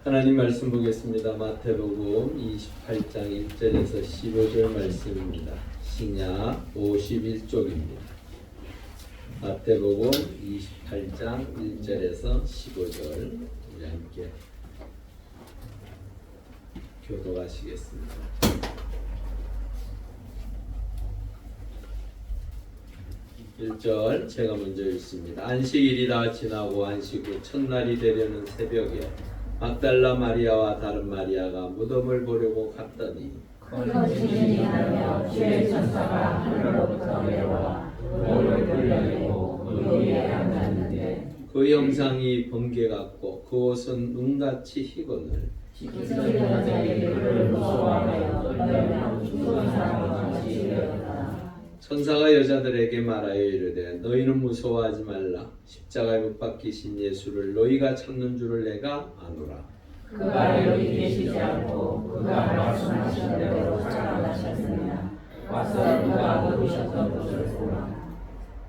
하나님 말씀 보겠습니다. 마태복음 28장 1절에서 15절 말씀입니다. 신약 51쪽입니다. 마태복음 28장 1절에서 15절 우리 함께 교독하시겠습니다. (1절) 제가 먼저 읽습니다. 안식일이 다 지나고 안식 후 첫날이 되려는 새벽에 막달라 마리아와 다른 마리아가 무덤을 보려고 갔더니 거짓이 일어나며 주의 천사가 하늘로부터 내려와 돌을 돌려내고 그 위에 앉았는데 그 형상이 번개 같고 그 옷은 눈같이 희거늘 지키던 여자들이 그를 무서워하여 떨며 죽은 사람과 같이 되었다. 천사가 여자들에게 말하여 이르되 너희는 무서워하지 말라. 십자가에 못 박히신 예수를 너희가 찾는 줄을 내가 아노라. 그가 여기 계시지 않고 그가 말씀하신 대로 살아나셨습니다. 와서 그가 누우셨던 곳을 보라.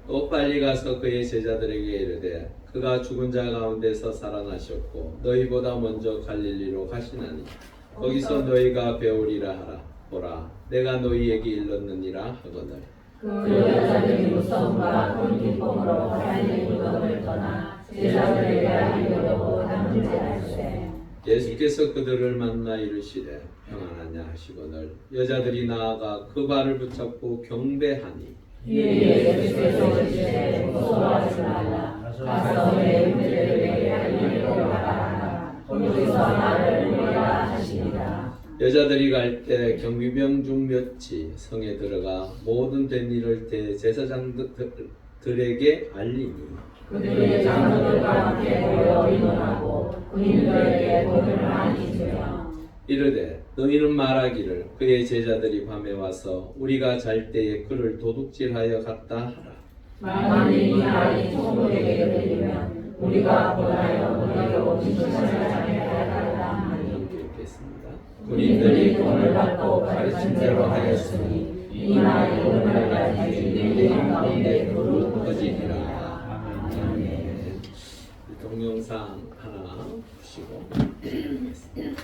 또 빨리 가서 그의 제자들에게 이르되 그가 죽은 자 가운데서 살아나셨고 너희보다 먼저 갈릴리로 가시나니 거기서 너희가 배우리라 하라. 보라 내가 너희에게 일렀느니라 하거늘. 그 여자들이 무서움과 큰 기쁨으로 갈릴리 무덤을 떠나 제자들에게 알리려고 당진할세. 예수께서 그들을 만나 이르시되 평안하냐 하시거늘 여자들이 나아가 그 발을 붙잡고 경배하니 이에 예수께서 이르시되 무서워하지 말라. 가서 내 형제들에게 알리려고 하라. 거기서 나를 보리라 하시니라. 여자들이 갈 때 경비병 중 몇이 성에 들어가 모든 된 일을 대제사장들에게 알리니 그들이 장로들과 함께 모여 의논하고 군인들에게 돈을 많이 주며 이르되 너희는 말하기를 그의 제자들이 밤에 와서 우리가 잘 때에 그를 도둑질하여 갔다 하라. 만일 이 말이 총독에게 들리면 우리가 권하여 너희로 진술장에 달달라 하니 함께 읽겠습니다. 군인들이 돈을 받고 가르친 대로 하였으니 이 말이 오늘날까지 유대인 가운데 두루 퍼지리라. 아멘. 동영상 하나 보시고 읽겠습니다.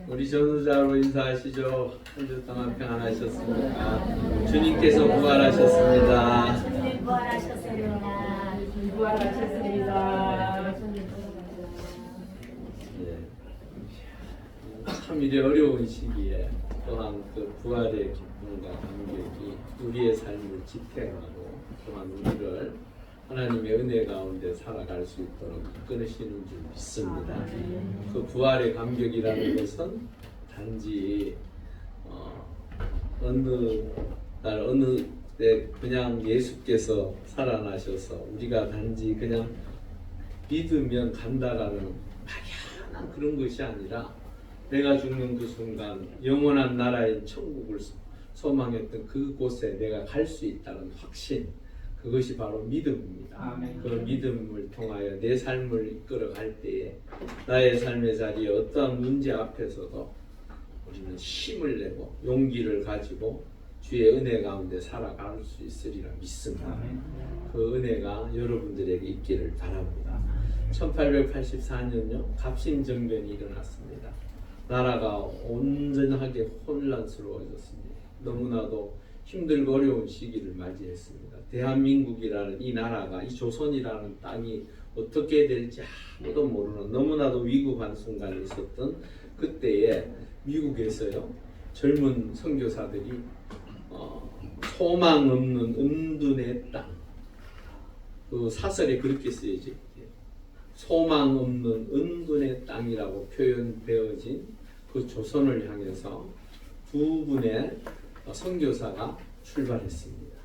우리 전우자로 인사하시죠. 한 주 동안 평안하셨습니까? 주님께서 부활하셨습니다. 주님 부활하셨습니다. 부활하셨습니다. 이래 어려운 시기에 또한 그 부활의 기쁨과 감격이 우리의 삶을 지탱하고 또한 우리를 하나님의 은혜 가운데 살아갈 수 있도록 이끌으시는 줄 믿습니다. 그 부활의 감격이라는 것은 단지 어느 날 어느 때 그냥 예수께서 살아나셔서 우리가 단지 그냥 믿으면 간다라는 막연한 그런 것이 아니라 내가 죽는 그 순간 영원한 나라인 천국을 소망했던 그곳에 내가 갈 수 있다는 확신, 그것이 바로 믿음입니다. 아멘. 그 믿음을 통하여 내 삶을 이끌어 갈 때에 나의 삶의 자리에 어떠한 문제 앞에서도 우리는 힘을 내고 용기를 가지고 주의 은혜 가운데 살아갈 수 있으리라 믿습니다. 아멘. 그 은혜가 여러분들에게 있기를 바랍니다. 1884년요 갑신정변이 일어났습니다. 나라가 온전하게 혼란스러워졌습니다. 너무나도 힘들고 어려운 시기를 맞이했습니다. 대한민국이라는 이 나라가, 이 조선이라는 땅이 어떻게 될지 아무도 모르는 너무나도 위급한 순간에 있었던 그때에 미국에서요 젊은 선교사들이 소망 없는 은둔의 땅, 그 사설에 그렇게 쓰여져 있대요. 소망 없는 은둔의 땅이라고 표현되어진 그 조선을 향해서 두 분의 선교사가 출발했습니다.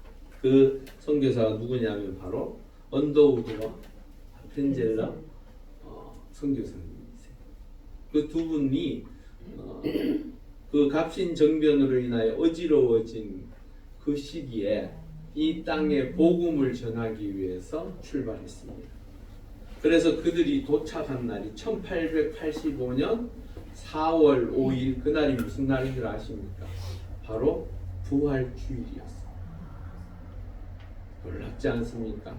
그 선교사가 누구냐면 바로 언더우드와 펜젤러 선교사님이세요. 그 두 분이 그 갑신정변으로 인하여 어지러워진 그 시기에 이 땅에 복음을 전하기 위해서 출발했습니다. 그래서 그들이 도착한 날이 1885년 4월 5일, 그날이 무슨 날인 줄 아십니까? 바로 부활주일이었습니다. 놀랍지 않습니까?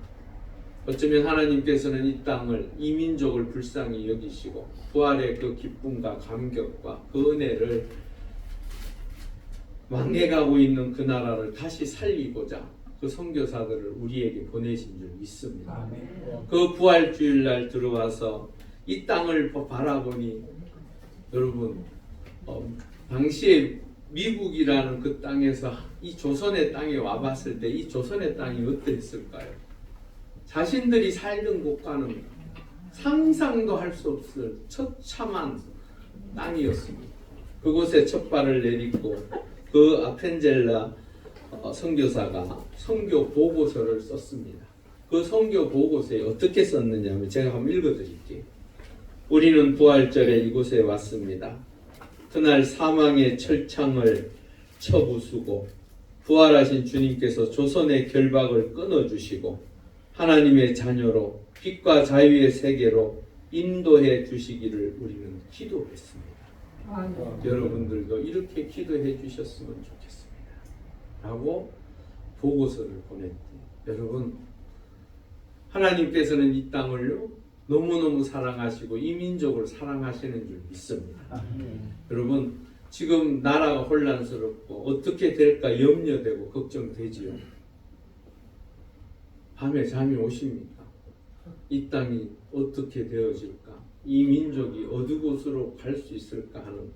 어쩌면 하나님께서는 이 땅을, 이 민족을 불쌍히 여기시고 부활의 그 기쁨과 감격과 그 은혜를 망해가고 있는 그 나라를 다시 살리고자 그 선교사들을 우리에게 보내신 줄 믿습니다. 그 부활주일날 들어와서 이 땅을 바라보니 여러분 당시에 미국이라는 그 땅에서 이 조선의 땅에 와봤을 때 이 조선의 땅이 어땠을까요? 자신들이 살던 곳과는 상상도 할 수 없을 처참한 땅이었습니다. 그곳에 첫 발을 내딛고 그 아펜젤라 선교사가 선교 보고서를 썼습니다. 그 선교 보고서에 어떻게 썼느냐면 제가 한번 읽어드릴게요. 우리는 부활절에 이곳에 왔습니다. 그날 사망의 철창을 쳐부수고 부활하신 주님께서 조선의 결박을 끊어주시고 하나님의 자녀로 빛과 자유의 세계로 인도해 주시기를 우리는 기도했습니다. 여러분들도 이렇게 기도해 주셨으면 좋겠습니다. 라고 보고서를 보냈대요. 여러분, 하나님께서는 이 땅을 너무너무 사랑하시고 이 민족을 사랑하시는 줄 믿습니다. 여러분, 지금 나라가 혼란스럽고 어떻게 될까 염려되고 걱정되지요. 밤에 잠이 오십니까? 이 땅이 어떻게 되어질까? 이 민족이 어느 곳으로 갈 수 있을까 하는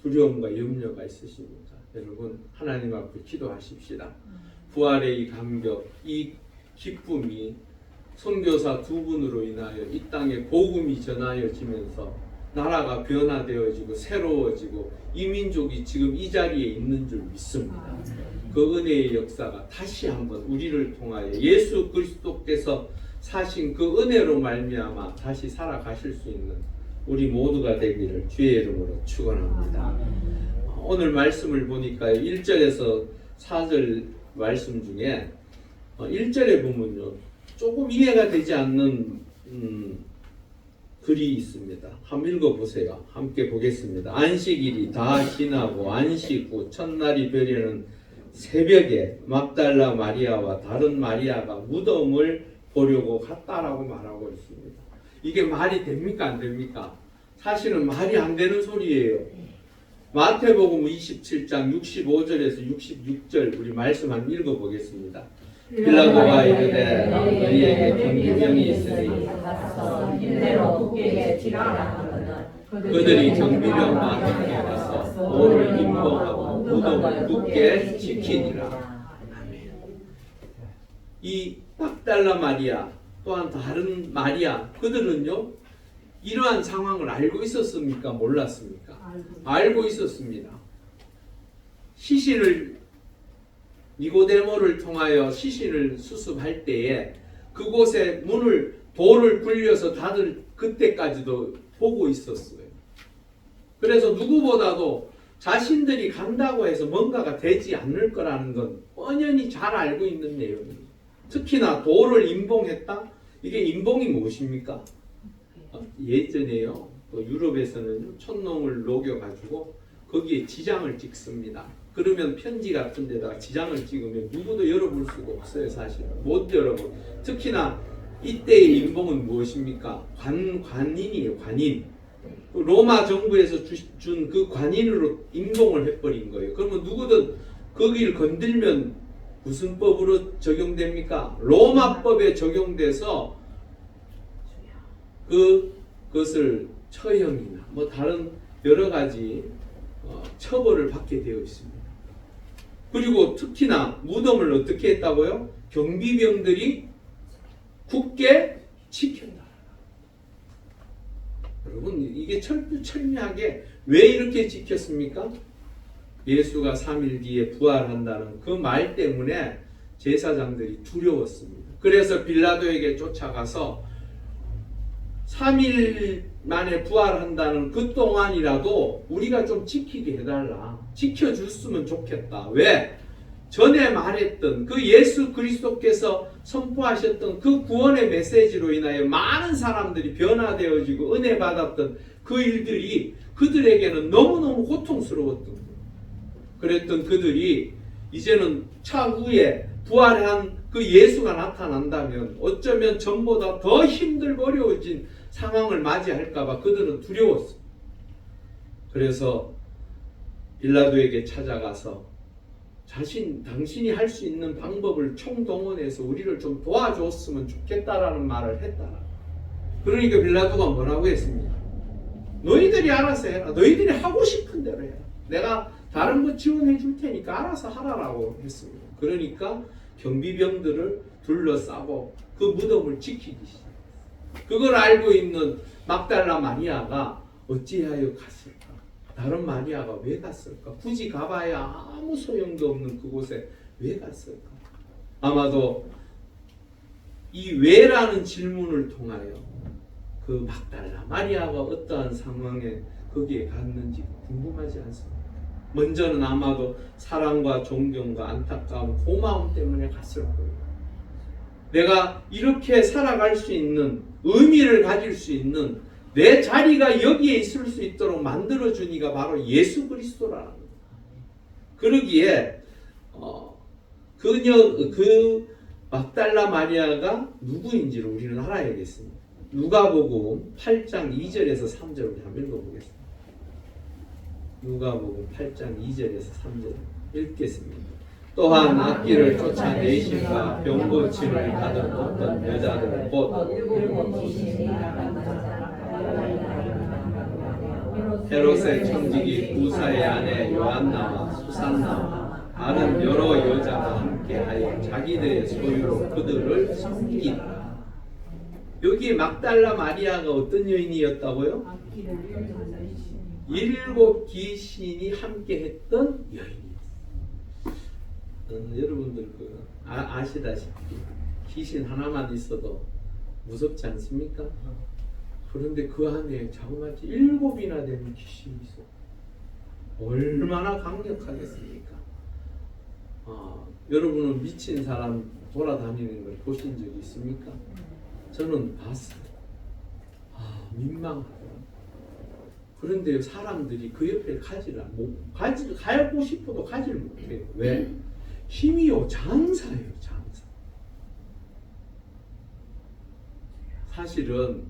두려움과 염려가 있으십니까? 여러분, 하나님 앞에 기도하십시다. 부활의 이 감격, 이 기쁨이 선교사 두 분으로 인하여 이 땅에 복음이 전하여지면서 나라가 변화되어지고 새로워지고 이 민족이 지금 이 자리에 있는 줄 믿습니다. 그 은혜의 역사가 다시 한번 우리를 통하여 예수 그리스도께서 사신 그 은혜로 말미암아 다시 살아가실 수 있는 우리 모두가 되기를 주의 이름으로 축원합니다. 오늘 말씀을 보니까 1절에서 4절 말씀 중에 1절에 보면요 조금 이해가 되지 않는 글이 있습니다. 한번 읽어보세요. 함께 보겠습니다. 안식일이 다 지나고 안식 후 첫날이 되려는 새벽에 막달라 마리아와 다른 마리아가 무덤을 보려고 갔다라고 말하고 있습니다. 이게 말이 됩니까 안 됩니까? 사실은 말이 안 되는 소리예요. 마태복음 27장 65절에서 66절 우리 말씀 한번 읽어보겠습니다. 빌라도가 이르되 너희에게 경비병이 있으니 인대로 국계에 지라라 하거든 그들이 경비병과 함께 가서 돌을 임봉하고 무덤을 굳게 지키니라. 아멘. 이 막달라 마리아 또한 다른 마리아 그들은요 이러한 상황을 알고 있었습니까? 몰랐습니까? 알고 있었습니다. 시신을 니고데모를 통하여 시신을 수습할 때에 그곳에 돌을 굴려서 다들 그때까지도 보고 있었어요. 그래서 누구보다도 자신들이 간다고 해서 뭔가가 되지 않을 거라는 건 뻔연히 잘 알고 있는 내용입니다. 특히나 돌을 임봉했다? 이게 임봉이 무엇입니까? 예전에요. 유럽에서는 촛농을 녹여가지고 거기에 지장을 찍습니다. 그러면 편지 같은 데다가 지장을 찍으면 누구도 열어볼 수가 없어요. 사실은 못 열어볼. 특히나 이때의 임봉은 무엇입니까? 관인이에요. 관인. 로마 정부에서 준 그 관인으로 임봉을 해버린 거예요. 그러면 누구든 거기를 건들면 무슨 법으로 적용됩니까? 로마법에 적용돼서 그것을 처형이나 뭐 다른 여러 가지 처벌을 받게 되어 있습니다. 그리고 특히나 무덤을 어떻게 했다고요? 경비병들이 굳게 지켰다. 여러분 이게 철두철미하게 왜 이렇게 지켰습니까? 예수가 3일 뒤에 부활한다는 그 말 때문에 제사장들이 두려웠습니다. 그래서 빌라도에게 쫓아가서 3일 만에 부활한다는 그 동안이라도 우리가 좀 지키게 해달라. 지켜줬으면 좋겠다. 왜? 전에 말했던 그 예수 그리스도께서 선포하셨던 그 구원의 메시지로 인하여 많은 사람들이 변화되어지고 은혜 받았던 그 일들이 그들에게는 너무너무 고통스러웠던 거예요. 그랬던 그들이 이제는 차후에 부활한 그 예수가 나타난다면 어쩌면 전보다 더 힘들고 어려워진 상황을 맞이할까봐 그들은 두려웠어요. 그래서 빌라도에게 찾아가서 당신이 할 수 있는 방법을 총동원해서 우리를 좀 도와줬으면 좋겠다라는 말을 했다. 그러니까 빌라도가 뭐라고 했습니까? 너희들이 알아서 해라. 너희들이 하고 싶은 대로 해라. 내가 다른 거 지원해 줄 테니까 알아서 하라라고 했습니다. 그러니까 경비병들을 둘러싸고 그 무덤을 지키기 시작했어요. 그걸 알고 있는 막달라 마리아가 어찌하여 갔을까? 다른 마리아가 왜 갔을까? 굳이 가봐야 아무 소용도 없는 그곳에 왜 갔을까? 아마도 이 왜라는 질문을 통하여 그 막달라 마리아가 어떠한 상황에 거기에 갔는지 궁금하지 않습니까? 먼저는 아마도 사랑과 존경과 안타까움, 고마움 때문에 갔을 거예요. 내가 이렇게 살아갈 수 있는 의미를 가질 수 있는 내 자리가 여기에 있을 수 있도록 만들어준 이가 바로 예수 그리스도라는 거예요. 그러기에 그 막달라 마리아가 누구인지를 우리는 알아야겠습니다. 누가복음 8장 2절에서 3절을 한번 읽어보겠습니다. 누가복음 8장 2절에서 3절 읽겠습니다. 또한 악기를 쫓아내심과 병고침을 받은 어떤 여자들은 곧 헤롯의 청지기 구사의 아내 요한나와 수산나와 다른 여러 여자가 함께하여 자기들의 소유로 그들을 섬기다. 여기 막달라 마리아가 어떤 여인이었다고요? 7 귀신이 함께했던 여인이었어요. 여러분들 아시다시피 귀신 하나만 있어도 무섭지 않습니까? 그런데 그 안에 자그마치 7이나 되는 귀신이 있어요. 얼마나 강력하겠습니까? 여러분은 미친 사람 돌아다니는 걸 보신 적이 있습니까? 저는 봤어요. 민망하더라고요. 그런데 사람들이 그 옆에 가고 싶어도 가지 못해요. 왜? 힘이요 장사예요. 장사. 사실은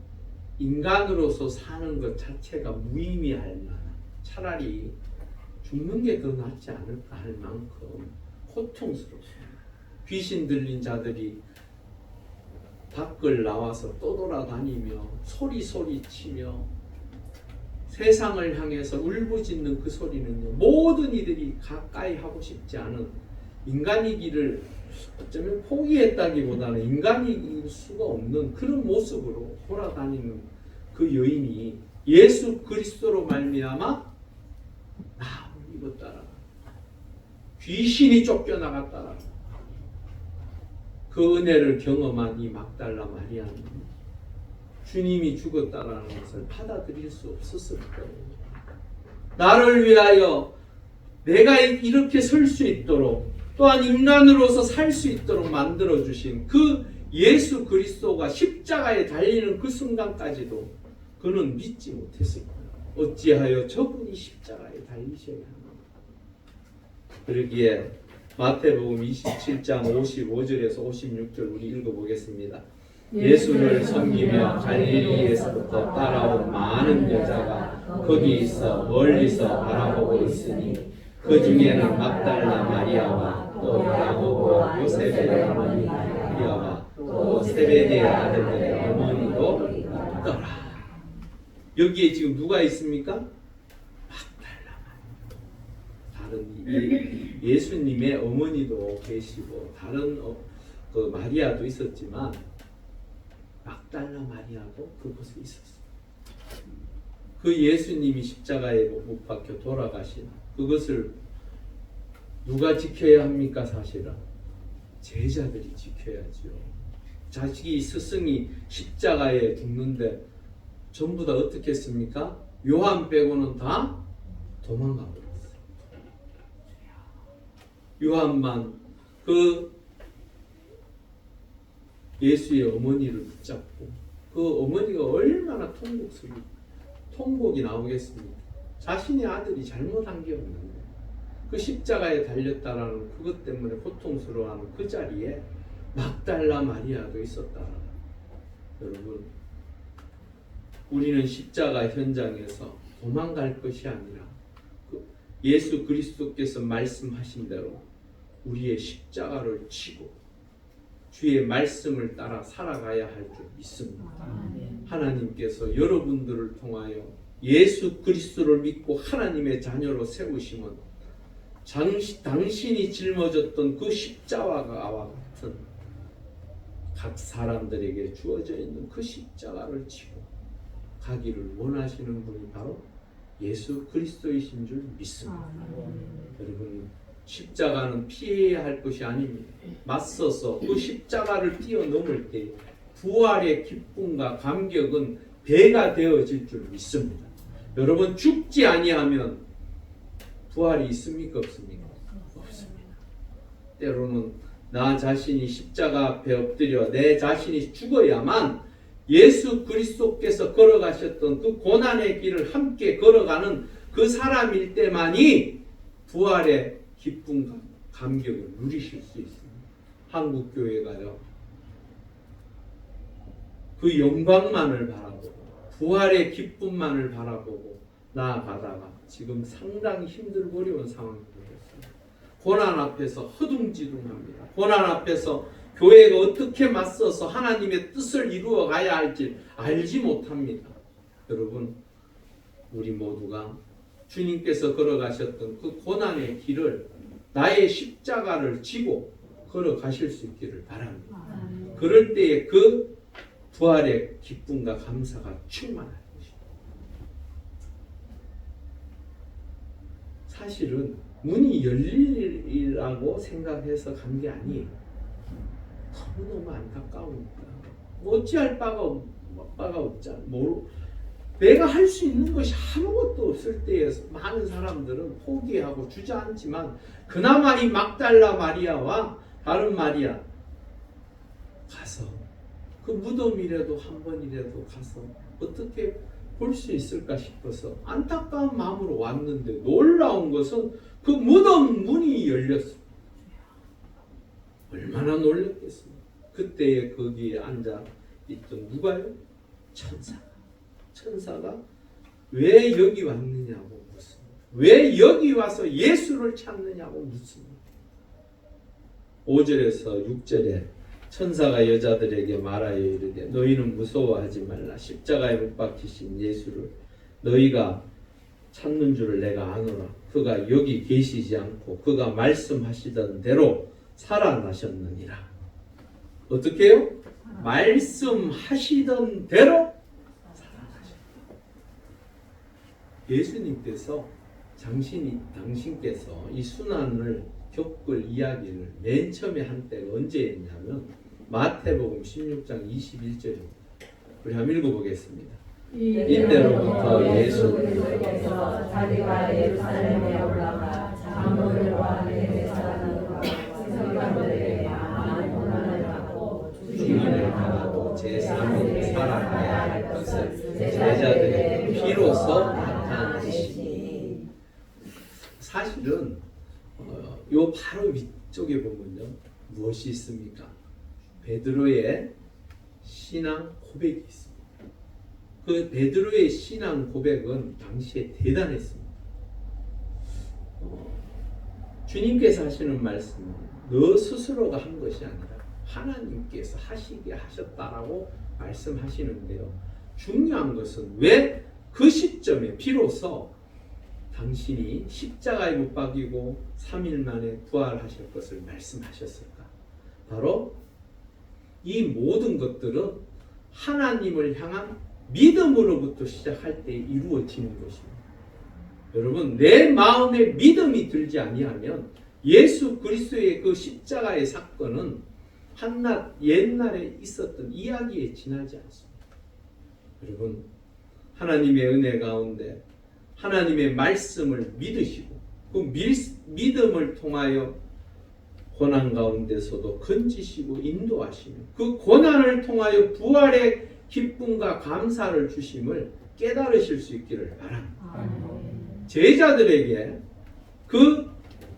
인간으로서 사는 것 자체가 무의미할 만한, 차라리 죽는 게 더 낫지 않을까 할 만큼 고통스럽습니다. 귀신 들린 자들이 밖을 나와서 떠돌아다니며 소리 치며 세상을 향해서 울부짖는 그 소리는요, 모든 이들이 가까이 하고 싶지 않은 인간이기를 어쩌면 포기했다기보다는 인간일 수가 없는 그런 모습으로 돌아다니는 그 여인이 예수 그리스도로 말미암아 나 입었다라, 귀신이 쫓겨나갔다라, 그 은혜를 경험한 이 막달라 마리아는 주님이 죽었다라는 것을 받아들일 수 없었을 거예요. 나를 위하여 내가 이렇게 설 수 있도록, 또한 인간으로서 살 수 있도록 만들어주신 그 예수 그리스도가 십자가에 달리는 그 순간까지도 그는 믿지 못했을 거예요. 어찌하여 저분이 십자가에 달리셔야 하나. 그러기에 마태복음 27장 55절에서 56절 우리 읽어보겠습니다. 예수를 섬기며 갈릴리에서부터 따라온 많은 여자가 거기 있어 멀리서 바라보고 있으니 그 중에는 막달라 마리아와 또 야고보와 요셉의 어머니 마리아와 또 세베대의 아들들의 어머니도 있더라. 여기에 지금 누가 있습니까? 막달라 마리아. 다른 예수님의 어머니도 계시고 다른 그 마리아도 있었지만 막달라 마리아도 그곳에 있었어요. 그 예수님이 십자가에 못 박혀 돌아가신 그것을 누가 지켜야 합니까? 사실은 제자들이 지켜야죠. 자식이 스승이 십자가에 죽는데 전부 다 어떻게 했습니까? 요한 빼고는 다 도망가 버렸어요. 요한만 그 예수의 어머니를 붙잡고, 그 어머니가 얼마나 통곡이 나오겠습니까? 자신의 아들이 잘못한 게 없는데 그 십자가에 달렸다라는 그것 때문에 고통스러워하는 그 자리에 막달라 마리아도 있었다. 여러분, 우리는 십자가 현장에서 도망갈 것이 아니라 예수 그리스도께서 말씀하신 대로 우리의 십자가를 지고 주의 말씀을 따라 살아가야 할 줄 믿습니다. 하나님께서 여러분들을 통하여 예수 그리스도를 믿고 하나님의 자녀로 세우심은 당신이 짊어졌던 그 십자가와 같은 각 사람들에게 주어져 있는 그 십자가를 지고 가기를 원하시는 분이 바로 예수 그리스도이신 줄 믿습니다. 여러분, 십자가는 피해야 할 것이 아닙니다. 맞서서 그 십자가를 뛰어넘을 때 부활의 기쁨과 감격은 배가 되어질 줄 믿습니다. 여러분, 죽지 아니하면 부활이 있습니까? 없습니까? 없습니다. 때로는 나 자신이 십자가 앞에 엎드려 내 자신이 죽어야만 예수 그리스도께서 걸어가셨던 그 고난의 길을 함께 걸어가는 그 사람일 때만이 부활의 기쁨과 감격을 누리실 수 있습니다. 한국 교회가요, 그 영광만을 바라보고 부활의 기쁨만을 바라보고 나아가다가 지금 상당히 힘들고 어려운 상황이 되었습니다. 고난 앞에서 허둥지둥합니다. 고난 앞에서 교회가 어떻게 맞서서 하나님의 뜻을 이루어 가야 할지 알지 못합니다. 여러분, 우리 모두가 주님께서 걸어가셨던 그 고난의 길을 나의 십자가를 지고 걸어가실 수 있기를 바랍니다. 그럴 때에 그 부활의 기쁨과 감사가 충만할 것입니다. 사실은 문이 열리라고 생각해서 간 게 아니에요. 너무너무 안타까우니까 어찌할 바가 없잖아. 내가 할 수 있는 것이 아무것도 없을 때에 많은 사람들은 포기하고 주저앉지만 그나마 이 막달라 마리아와 다른 마리아 가서 그 무덤이라도 한 번이라도 가서 어떻게 볼 수 있을까 싶어서 안타까운 마음으로 왔는데 놀라운 것은 그 무덤 문이 열렸어요. 얼마나 놀랐겠습니까? 그때에 거기에 앉아 있던 누가요? 천사가 왜 여기 왔느냐고 묻습니다. 왜 여기 와서 예수를 찾느냐고 묻습니다. 5절에서 6절에 천사가 여자들에게 말하여 이르되 너희는 무서워하지 말라. 십자가에 못 박히신 예수를 너희가 찾는 줄을 내가 아노라. 그가 여기 계시지 않고 그가 말씀하시던 대로 살아나셨느니라. 어떻게 해요? 말씀하시던 대로 살아나셨다. 예수님께서 당신께서 이 순환을 겪을 이야기를 맨 처음에 한 때가 언제 했냐면 마태복음 16장 21절입니다. 우리 한번 읽어보겠습니다. 이때로부터 예수께서 자기가 예루살렘에 올라가 장로들과 대제사장들과 서기관들에게 많은 고난을 받고 죽임을 당하고 제3일 살아나야 할 것을 제자들에게 비로소 나타나시니. 사실은 요 바로 위쪽에 보면요 무엇이 있습니까? 베드로의 신앙 고백이 있습니다. 그 베드로의 신앙 고백은 당시에 대단했습니다. 주님께서 하시는 말씀은 너 스스로가 한 것이 아니라 하나님께서 하시게 하셨다라고 말씀하시는데요. 중요한 것은 왜 그 시점에 비로소 당신이 십자가에 못 박이고 3일 만에 부활하실 것을 말씀하셨을까? 바로 이 모든 것들은 하나님을 향한 믿음으로부터 시작할 때 이루어지는 것입니다. 여러분, 내 마음에 믿음이 들지 아니하면 예수 그리스도의 그 십자가의 사건은 한낱 옛날에 있었던 이야기에 지나지 않습니다. 여러분, 하나님의 은혜 가운데 하나님의 말씀을 믿으시고 그 믿음을 통하여 고난 가운데서도 건지시고 인도하시며 그 고난을 통하여 부활의 기쁨과 감사를 주심을 깨달으실 수 있기를 바랍니다. 제자들에게 그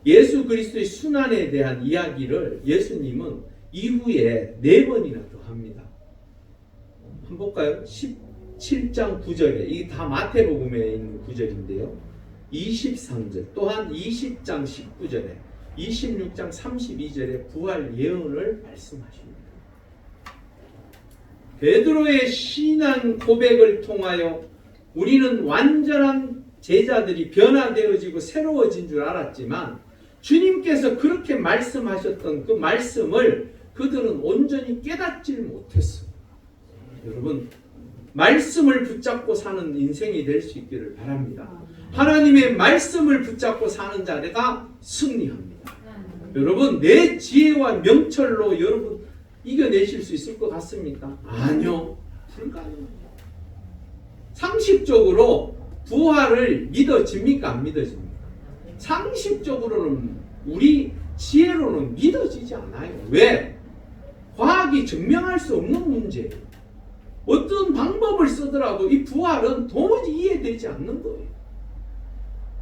예수 그리스도의 순환에 대한 이야기를 예수님은 이후에 4번이나 더 합니다. 한번 볼까요? 17장 9절에 이게 다 마태복음에 있는 구절인데요. 23절 또한 20장 19절에 26장 32절에 부활 예언을 말씀하십니다. 베드로의 신앙 고백을 통하여 우리는 완전한 제자들이 변화되어지고 새로워진 줄 알았지만 주님께서 그렇게 말씀하셨던 그 말씀을 그들은 온전히 깨닫지 못했어요. 여러분, 말씀을 붙잡고 사는 인생이 될 수 있기를 바랍니다. 하나님의 말씀을 붙잡고 사는 자가 승리합니다. 여러분, 내 지혜와 명철로 여러분 이겨내실 수 있을 것 같습니까? 아니요, 불가능합니다. 상식적으로 부활을 믿어집니까? 안 믿어집니까? 상식적으로는 우리 지혜로는 믿어지지 않아요. 왜? 과학이 증명할 수 없는 문제예요. 어떤 방법을 쓰더라도 이 부활은 도무지 이해되지 않는 거예요.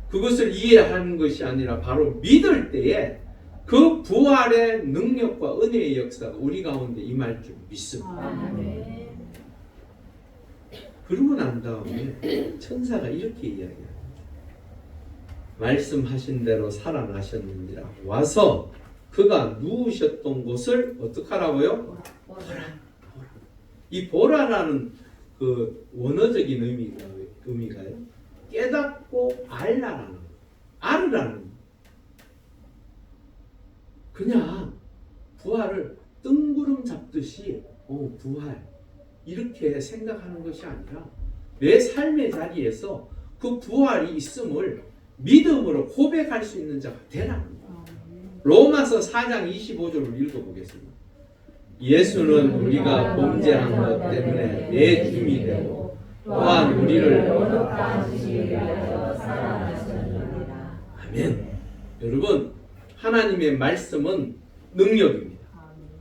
그것을 이해하는 것이 아니라 바로 믿을 때에 그 부활의 능력과 은혜의 역사가 우리 가운데 임할 줄 믿습니다. 그러고 난 다음에 천사가 이렇게 이야기합니다. 말씀하신 대로 살아나셨느니라. 와서 그가 누우셨던 곳을 어떻게 하라고요? 보라. 이 보라라는 그 원어적인 의미가요. 깨닫고 알라라는, 알으라는. 그냥 부활을 뜬구름 잡듯이 부활 이렇게 생각하는 것이 아니라 내 삶의 자리에서 그 부활이 있음을 믿음으로 고백할 수 있는 자가 되라는 거예요. 로마서 4장 25절을 읽어보겠습니다. 예수는 우리가 범죄한 것 때문에 내 죽음이 되고 또한 우리를 거룩한 지식을 위하여 살아나셨느니라. 아멘. 여러분, 하나님의 말씀은 능력입니다.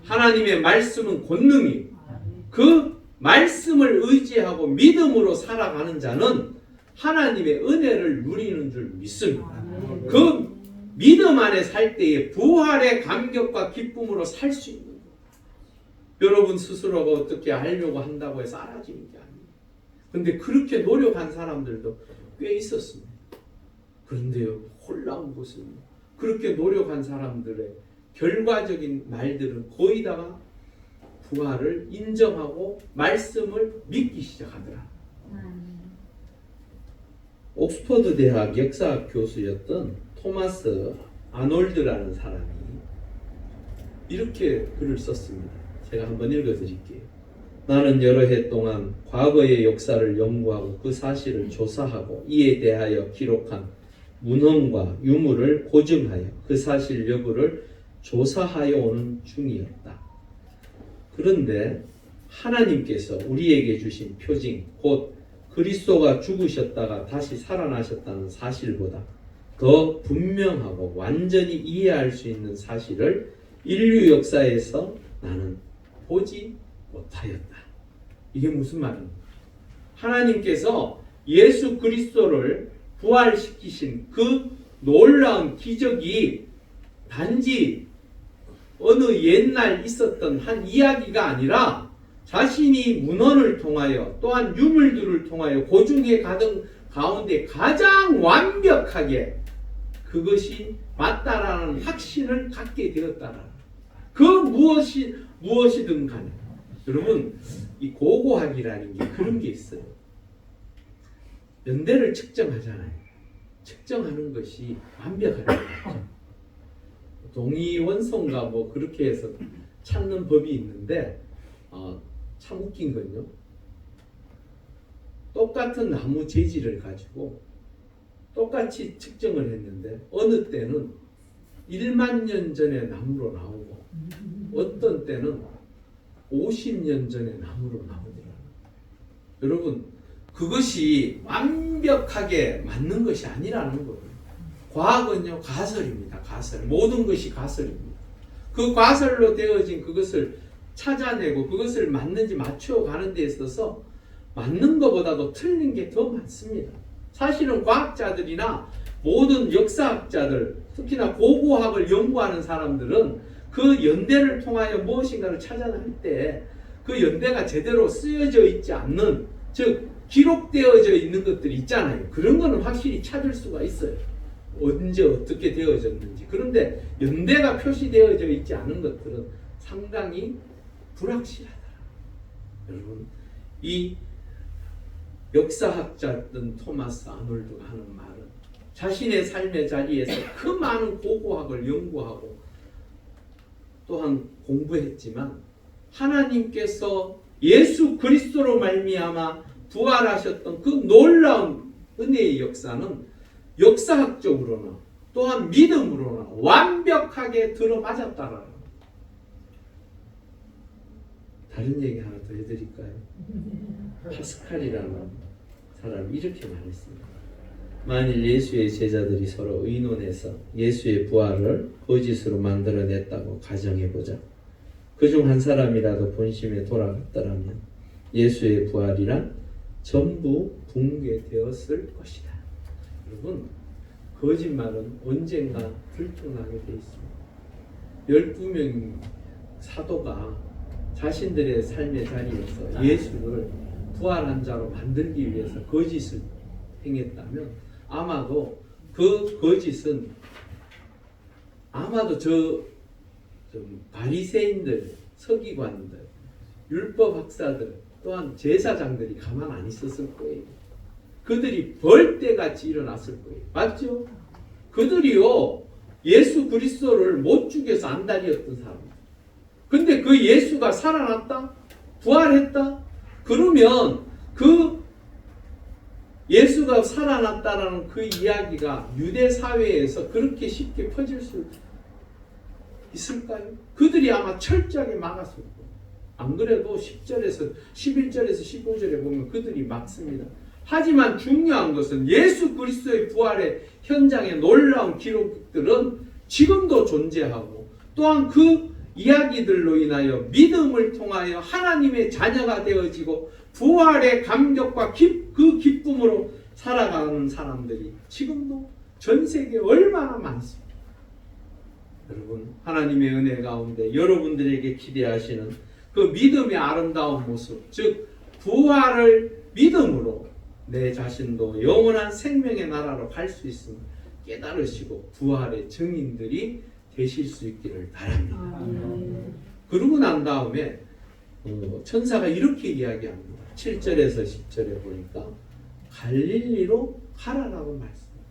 하나님의 말씀은 권능이에요. 그 말씀을 의지하고 믿음으로 살아가는 자는 하나님의 은혜를 누리는 줄 믿습니다. 그 믿음 안에 살 때에 부활의 감격과 기쁨으로 살 수 있는 거예요. 여러분 스스로가 어떻게 하려고 한다고 해서 알아지는 게 아니에요. 그런데 그렇게 노력한 사람들도 꽤 있었습니다. 그런데요, 놀라운 것은 그렇게 노력한 사람들의 결과적인 말들은 거의 다가 부활을 인정하고 말씀을 믿기 시작하더라. 옥스퍼드 대학 역사학 교수였던 토마스 아놀드라는 사람이 이렇게 글을 썼습니다. 제가 한번 읽어드릴게요. 나는 여러 해 동안 과거의 역사를 연구하고 그 사실을 조사하고 이에 대하여 기록한 문헌과 유물을 고증하여 그 사실 여부를 조사하여 오는 중이었다. 그런데 하나님께서 우리에게 주신 표징, 곧 그리스도가 죽으셨다가 다시 살아나셨다는 사실보다 더 분명하고 완전히 이해할 수 있는 사실을 인류 역사에서 나는 보지 못하였다. 이게 무슨 말입니까? 하나님께서 예수 그리스도를 부활시키신 그 놀라운 기적이 단지 어느 옛날 있었던 한 이야기가 아니라 자신이 문헌을 통하여 또한 유물들을 통하여 고증해 가던 가운데 가장 완벽하게 그것이 맞다라는 확신을 갖게 되었다라는 그 무엇이든 간에 여러분 이 고고학이라는 게 그런 게 있어요. 연대를 측정하잖아요. 측정하는 것이 완벽하다는 거죠. 동위원성과 뭐 그렇게 해서 찾는 법이 있는데 참 웃긴 건요. 똑같은 나무 재질을 가지고 똑같이 측정을 했는데 어느 때는 1만 년 전의 나무로 나오고 어떤 때는 50년 전의 나무로 나오더라고요. 여러분 그것이 완벽하게 맞는 것이 아니라는 거예요. 과학은요 가설입니다. 가설. 모든 것이 가설입니다. 그 가설로 되어진 그것을 찾아내고 그것을 맞는지 맞춰가는 데 있어서 맞는 것보다도 틀린 게 더 많습니다. 사실은 과학자들이나 모든 역사학자들, 특히나 고고학을 연구하는 사람들은 그 연대를 통하여 무엇인가를 찾아낼 때 그 연대가 제대로 쓰여져 있지 않는, 즉 기록되어져 있는 것들이 있잖아요. 그런 거는 확실히 찾을 수가 있어요. 언제 어떻게 되어졌는지. 그런데 연대가 표시되어져 있지 않은 것들은 상당히 불확실하다. 여러분, 이 역사학자였던 토마스 아놀드가 하는 말은 자신의 삶의 자리에서 그 많은 고고학을 연구하고 또한 공부했지만 하나님께서 예수 그리스도로 말미암아 부활하셨던 그 놀라운 은혜의 역사는 역사학적으로나 또한 믿음으로나 완벽하게 들어맞았다라는 거예요. 다른 얘기 하나 더 해드릴까요? 파스칼이라는 사람이 이렇게 말했습니다. 만일 예수의 제자들이 서로 의논해서 예수의 부활을 거짓으로 만들어냈다고 가정해보자. 그중 한 사람이라도 본심에 돌아갔더라면 예수의 부활이란 전부 붕괴되었을 것이다. 여러분, 거짓말은 언젠가 들통나게 돼 있습니다. 12명 사도가 자신들의 삶의 자리에서 예수를 부활한 자로 만들기 위해서 거짓을 행했다면 아마도 그 거짓은 아마도 바리새인들, 서기관들, 율법 학사들 또한 제사장들이 가만 안 있었을 거예요. 그들이 벌떼같이 일어났을 거예요. 맞죠? 그들이요 예수 그리스도를 못 죽여서 안달이었던 사람. 근데 그 예수가 살아났다? 부활했다? 그러면 그 예수가 살아났다라는 그 이야기가 유대 사회에서 그렇게 쉽게 퍼질 수 있을까요? 그들이 아마 철저하게 막았을 거예요. 안 그래도 10절에서 11절에서 15절에 보면 그들이 막습니다. 하지만 중요한 것은 예수 그리스도의 부활의 현장의 놀라운 기록들은 지금도 존재하고 또한 그 이야기들로 인하여 믿음을 통하여 하나님의 자녀가 되어지고 부활의 감격과 그 기쁨으로 살아가는 사람들이 지금도 전 세계에 얼마나 많습니까? 여러분, 하나님의 은혜 가운데 여러분들에게 기대하시는 그 믿음의 아름다운 모습, 즉 부활을 믿음으로 내 자신도 영원한 생명의 나라로 갈 수 있음을 깨달으시고 부활의 증인들이 되실 수 있기를 바랍니다. 그러고 난 다음에 천사가 이렇게 이야기합니다. 7절에서 10절에 보니까 갈릴리로 가라라고 말씀해요.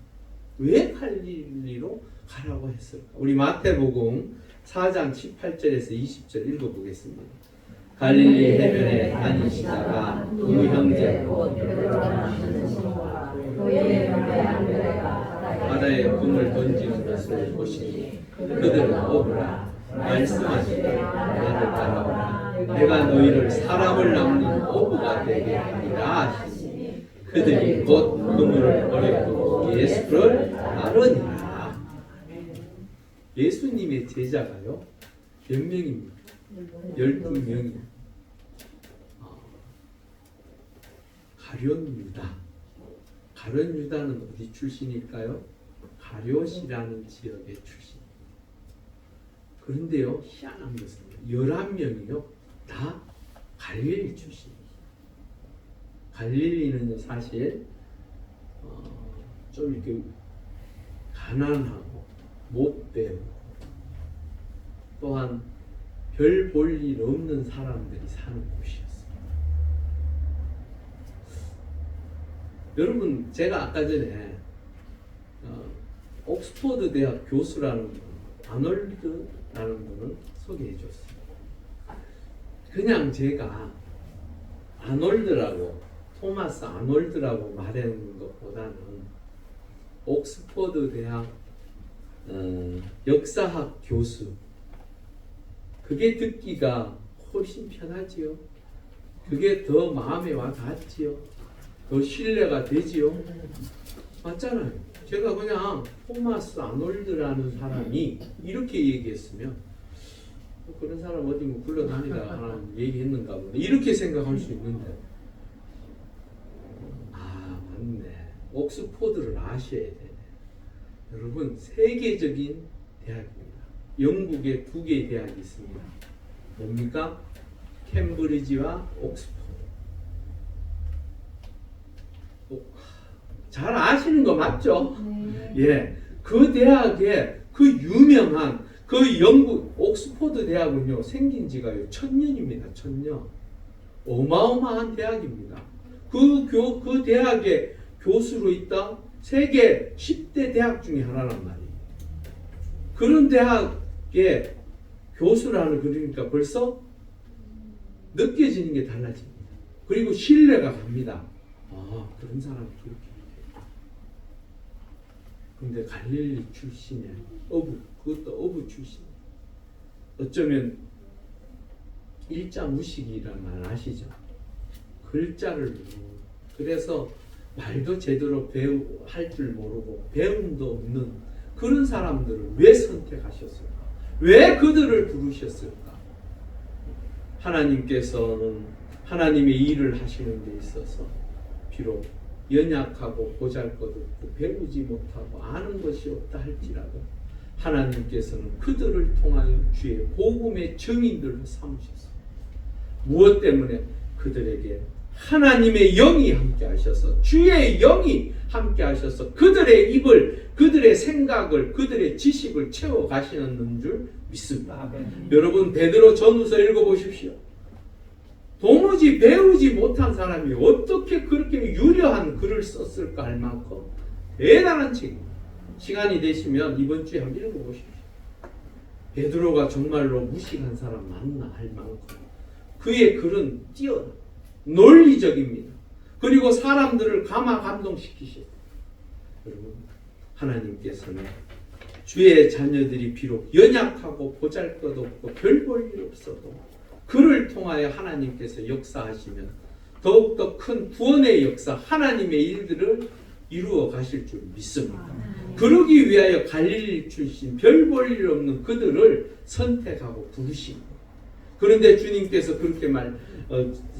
왜 갈릴리로 가라고 했을까? 우리 마태복음 4장 18절에서 20절 읽어보겠습니다. 갈릴리 해변에 다니시다가 두 형제 곧 베드로와 시몬과 그의 형제 안드레가 바다에 금을 던지는 것을 보시니 그들은 오라 말씀하시되 나를 따라오라 내가 너희를 사람을 낚는 어부가 되게 하리라 하시니 그들이 곧 그물을 버려두고 예수를 따르니라. 예수님의 제자가요 몇 명입니까? 12명이 가룟 유다. 가룟 유다는 어디 출신일까요? 가룟이라는 지역의 출신. 그런데요 희한한 것은 11명이요 다 갈릴리 출신이에요. 갈릴리는 사실 좀 이렇게 가난하고 못 배우고 또한 별 볼 일 없는 사람들이 사는 곳이었어요. 여러분 제가 아까 전에 옥스퍼드 대학 교수라는 분, 아놀드라는 분을 소개해 줬어요. 그냥 제가 아놀드라고 토마스 아놀드라고 말하는 것보다는 옥스퍼드 대학 역사학 교수 그게 듣기가 훨씬 편하지요. 그게 더 마음에 와 닿지요. 더 신뢰가 되지요. 맞잖아요. 제가 그냥 토마스 아놀드라는 사람이 이렇게 얘기했으면 그런 사람 어디 뭐 굴러다니다 하는 얘기했는가 보네 이렇게 생각할 수 있는데 맞네. 옥스포드를 아셔야 되네. 여러분 세계적인 대학입니다. 영국에 2개의 대학이 있습니다. 뭡니까? 캠브리지와 옥스포드. 잘 아시는 거 맞죠? 예, 그 대학에 그 유명한 그 영국 옥스포드 대학은요 생긴 지가요 1000년입니다. 1000년. 어마어마한 대학입니다. 그 대학의 교수로 있다 세계 10대 대학 중에 하나란 말이에요. 그런 대학의 교수라는 그러니까 벌써 느껴지는 게 달라집니다. 그리고 신뢰가 갑니다. 그런 사람이 그렇게 근데 갈릴리 출신의 어부, 그것도 어부 출신. 어쩌면 일자 무식이란 말 아시죠? 글자를 모르고 그래서 말도 제대로 할 줄 모르고 배움도 없는 그런 사람들을 왜 선택하셨을까? 왜 그들을 부르셨을까? 하나님께서는 하나님의 일을 하시는 데 있어서 비록 연약하고 보잘것없고 배우지 못하고 아는 것이 없다 할지라도 하나님께서는 그들을 통하여 주의 복음의 증인들로 삼으셨습니다. 무엇 때문에? 그들에게 하나님의 영이 함께 하셔서 주의 영이 함께 하셔서 그들의 입을 그들의 생각을 그들의 지식을 채워 가시는 줄 믿습니다. 여러분 베드로 전후서 읽어보십시오. 도무지 배우지 못한 사람이 어떻게 그렇게 유려한 글을 썼을까 할 만큼 대단한 책입니다. 시간이 되시면 이번 주에 한번 읽어보십시오. 베드로가 정말로 무식한 사람 맞나 할 만큼 그의 글은 뛰어나 논리적입니다. 그리고 사람들을 감동시키셔요. 여러분 하나님께서는 주의 자녀들이 비록 연약하고 보잘것없고 별 볼 일 없어도 그를 통하여 하나님께서 역사하시면 더욱더 큰 구원의 역사 하나님의 일들을 이루어 가실 줄 믿습니다. 그러기 위하여 갈릴리 출신 별 볼 일 없는 그들을 선택하고 부르십니다. 그런데 주님께서 그렇게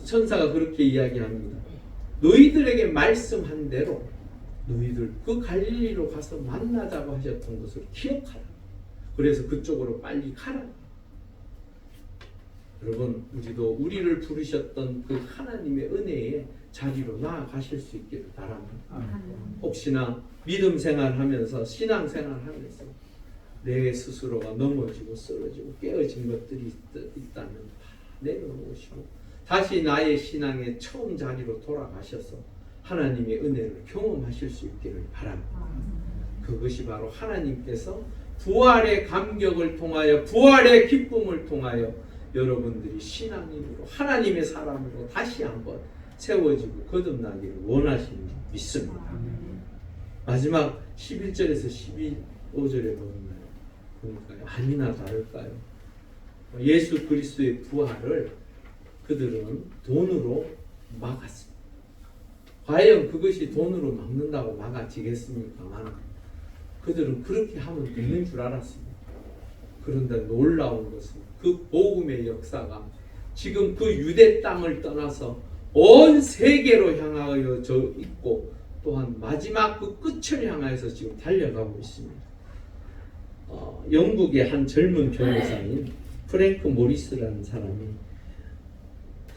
천사가 그렇게 이야기합니다. 너희들에게 말씀한 대로 너희들 그 갈릴리로 가서 만나자고 하셨던 것을 기억하라. 그래서 그쪽으로 빨리 가라. 여러분 우리도 우리를 부르셨던 그 하나님의 은혜의 자리로 나아가실 수 있기를 바랍니다. 혹시나 믿음 생활하면서 신앙 생활하면서 내 스스로가 넘어지고 쓰러지고 깨어진 것들이 있다면 내려놓으시고 다시 나의 신앙의 처음 자리로 돌아가셔서 하나님의 은혜를 경험하실 수 있기를 바랍니다. 그것이 바로 하나님께서 부활의 감격을 통하여 부활의 기쁨을 통하여 여러분들이 신앙인으로 하나님의 사람으로 다시 한번 세워지고 거듭나기를 원하시는 줄 믿습니다. 마지막 11절에서 12절에 보니까요. 아니나 다를까요? 예수 그리스도의 부활을 그들은 돈으로 막았습니다. 과연 그것이 돈으로 막는다고 막아지겠습니까만 그들은 그렇게 하면 되는 줄 알았습니다. 그런데 놀라운 것은 그 복음의 역사가 지금 그 유대 땅을 떠나서 온 세계로 향하여 있고 또한 마지막 그 끝을 향해서 지금 달려가고 있습니다. 영국의 한 젊은 변호사인 프랭크 모리스라는 사람이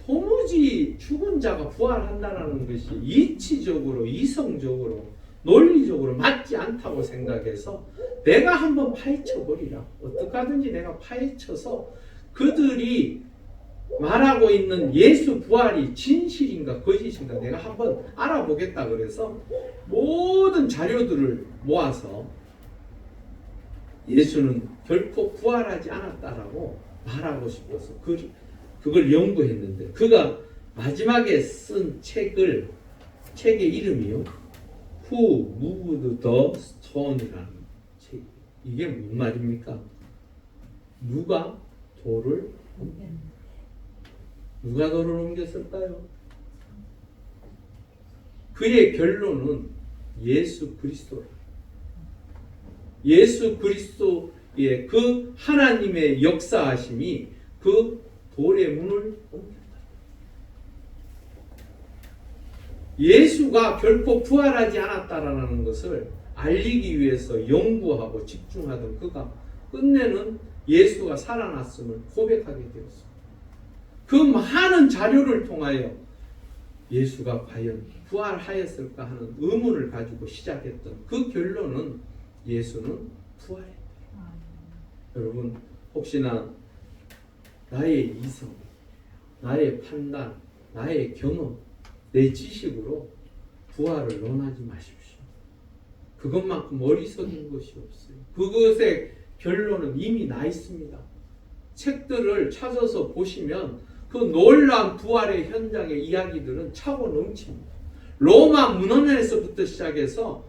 도무지 죽은 자가 부활한다는 것이 이치적으로 이성적으로 논리적으로 맞지 않다고 생각해서 내가 한번 파헤쳐버리라. 어떻게 하든지 내가 파헤쳐서 그들이 말하고 있는 예수 부활이 진실인가 거짓인가 내가 한번 알아보겠다 그래서 모든 자료들을 모아서 예수는 결코 부활하지 않았다라고 말하고 싶어서 그걸 연구했는데 그가 마지막에 쓴 책의 이름이요 Who Moved the Stone이라는 책. 이게 무슨 말입니까? 누가 돌을 옮겼을까요? 그의 결론은 예수 그리스도라. 예수 그리스도의 그 하나님의 역사하심이 그 돌의 문을 옮겼다. 예수가 결코 부활하지 않았다라는 것을 알리기 위해서 연구하고 집중하던 그가 끝내는 예수가 살아났음을 고백하게 되었습니다. 그 많은 자료를 통하여 예수가 과연 부활하였을까 하는 의문을 가지고 시작했던 그 결론은 예수는 부활했다. 여러분 혹시나 나의 이성, 나의 판단, 나의 경험, 내 지식으로 부활을 논하지 마십시오. 그것만큼 어리석은 것이 없어요. 그것의 결론은 이미 나 있습니다. 책들을 찾아서 보시면 그 놀라운 부활의 현장의 이야기들은 차고 넘칩니다. 로마 문헌에서부터 시작해서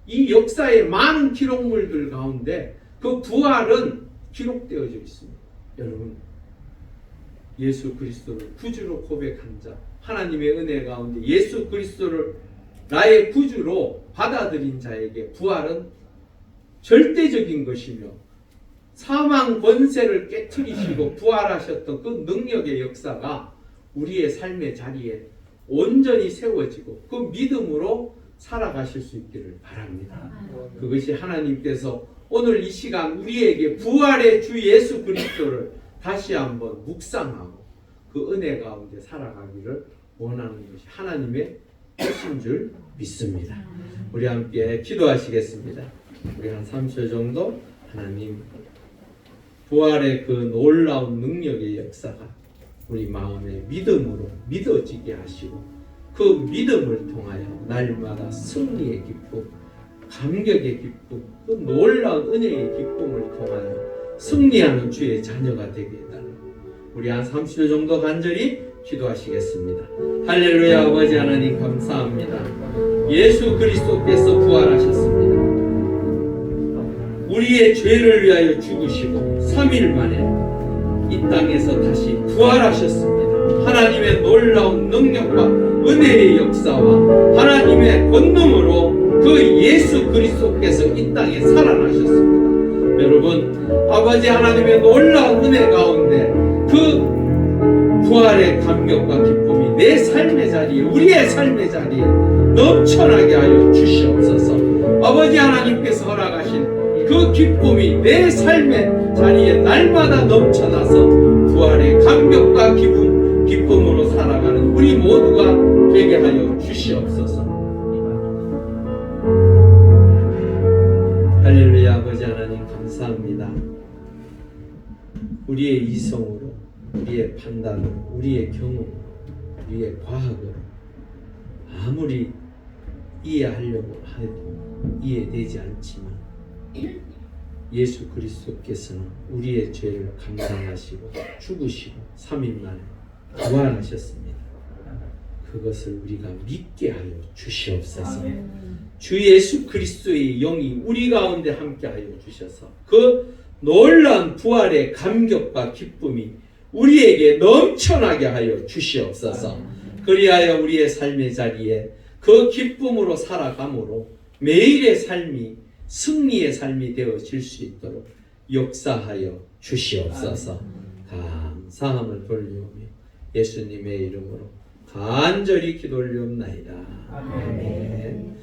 이 역사의 많은 기록물들 가운데 그 부활은 기록되어져 있습니다. 여러분 예수 그리스도를 구주로 고백한 자 하나님의 은혜 가운데 예수 그리스도를 나의 구주로 받아들인 자에게 부활은 절대적인 것이며 사망 권세를 깨트리시고 부활하셨던 그 능력의 역사가 우리의 삶의 자리에 온전히 세워지고 그 믿음으로 살아가실 수 있기를 바랍니다. 그것이 하나님께서 오늘 이 시간 우리에게 부활의 주 예수 그리스도를 다시 한번 묵상하고 그 은혜 가운데 살아가기를 원하는 것이 하나님의 뜻인 줄 믿습니다. 우리 함께 기도하시겠습니다. 우리 한 3초 정도 하나님 부활의 그 놀라운 능력의 역사가 우리 마음에 믿음으로 믿어지게 하시고 그 믿음을 통하여 날마다 승리의 기쁨, 감격의 기쁨, 그 놀라운 은혜의 기쁨을 통하여 승리하는 주의 자녀가 되게 해달라고 우리 한 30초 정도 간절히 기도하시겠습니다. 할렐루야. 아버지 하나님 감사합니다. 예수 그리스도께서 부활하셨습니다. 우리의 죄를 위하여 죽으시고 3일 만에 이 땅에서 다시 부활하셨습니다. 하나님의 놀라운 능력과 은혜의 역사와 하나님의 권능으로 그 예수 그리스도께서 이 땅에 살아나셨습니다. 여러분 아버지 하나님의 놀라운 은혜 가운데 그 부활의 감격과 기쁨이 내 삶의 자리에 우리의 삶의 자리에 넘쳐나게 하여 주시옵소서. 아버지 하나님께서 허락하신 그 기쁨이 내 삶의 자리에 날마다 넘쳐나서 부활의 감격과 기쁨으로 살아가는 우리 모두가 되게 하여 주시옵소서. 할렐루야. 아버지 하나님 감사합니다. 우리의 이성으로 우리의 판단으로 우리의 경험으로 우리의 과학으로 아무리 이해하려고 해도 이해되지 않지만 예수 그리스도께서는 우리의 죄를 감당하시고 죽으시고 3일 만에 부활하셨습니다. 그것을 우리가 믿게 하여 주시옵소서. 주 예수 그리스도의 영이 우리 가운데 함께하여 주셔서 그 놀라운 부활의 감격과 기쁨이 우리에게 넘쳐나게 하여 주시옵소서. 그리하여 우리의 삶의 자리에 그 기쁨으로 살아감으로 매일의 삶이 승리의 삶이 되어질 수 있도록 역사하여 주시옵소서. 감사함을 돌리오며 예수님의 이름으로 간절히 기도 올리옵나이다. 아멘.